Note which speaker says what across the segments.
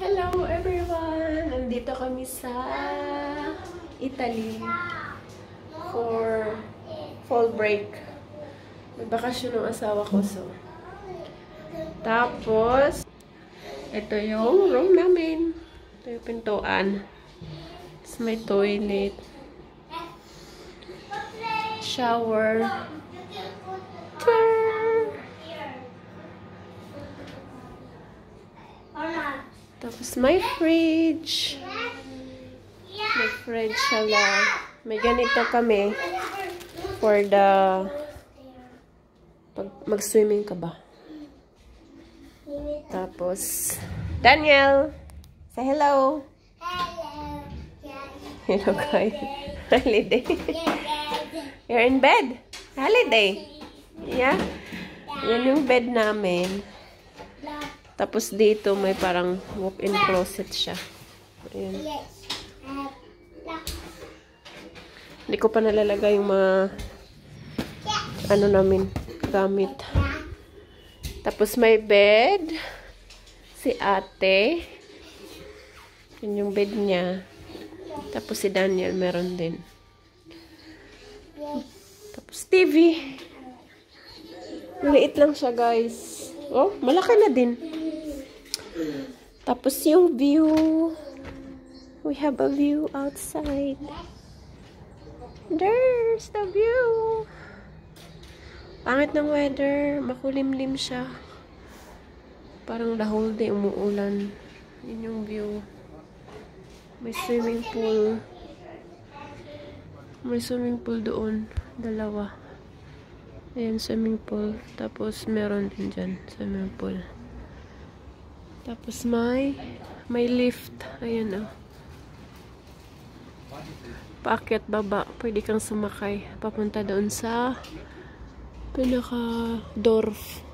Speaker 1: Hello everyone! Nandito kami sa Italy for fall break. May bakasyon ng asawa ko. So. Tapos, ito yung room namin. Ito yung pintuan. Tapos may toilet. Shower. Tapos may fridge. May fridge sila. May ganito kami for the pag mag-swimming ka ba. Tapos Daniel, say hello. Hello guys. Holiday. You're in bed. Holiday. Yeah. Yan yung bed namin. Tapos dito may parang walk-in closet siya. Ayan. Hindi ko pa nalalagay yung mga ano namin gamit. Tapos may bed. Si ate. Yun yung bed niya. Tapos si Daniel meron din. Tapos TV. Maliit lang siya guys. Oh, malaki na din. Tapos yung view. We have a view outside. There's the view. Pangit ng weather. Makulimlim siya. Parang the whole day umuulan. Yun yung view. May swimming pool. May swimming pool doon. Dalawa. Ayan, swimming pool. Tapos meron din dyan. Swimming pool. Tapos may lift. Ayan o. Paakyat baba. Pwede kang sumakay. Papunta doon sa pinaka-dorf.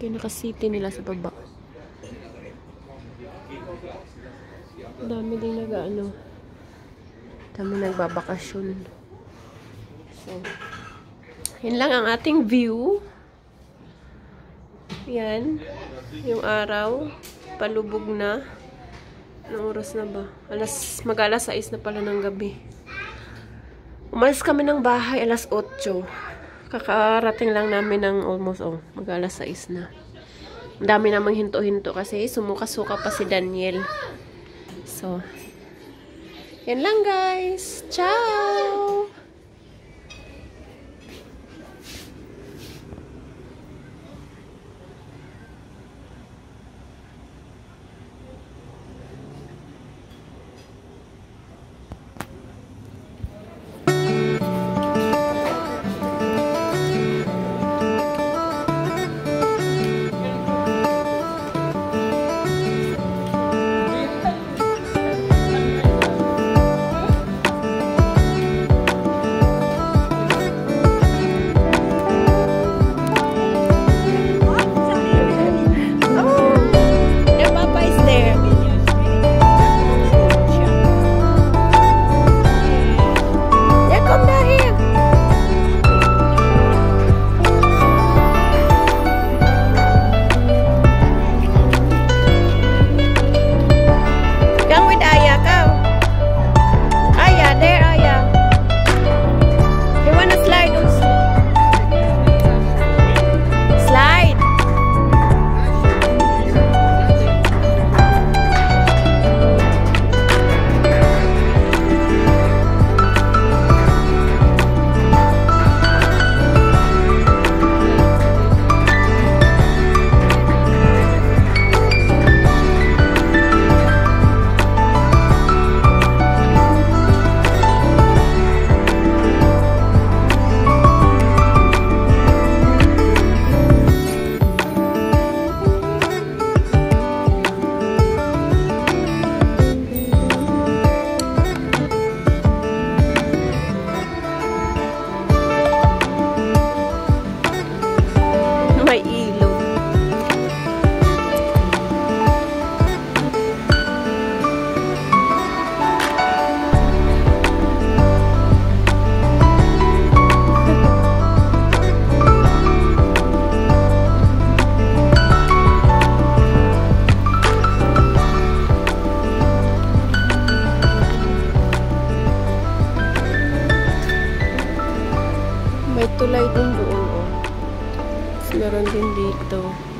Speaker 1: Pinaka-city nila sa baba. Dami din dami nagbabakasyon. So, yun lang ang ating view. Yan. Yung araw. Palubog na. Anong oras na ba? Mag-alas 6 na pala ng gabi. Umalis kami ng bahay alas 8. Kakarating lang namin ng almost, mag-alas 6 na. Ang dami namang hinto-hinto kasi sumuka-suka pa si Daniel. So, yan lang guys. Ciao! tulay din doon, oh. Meron din dito.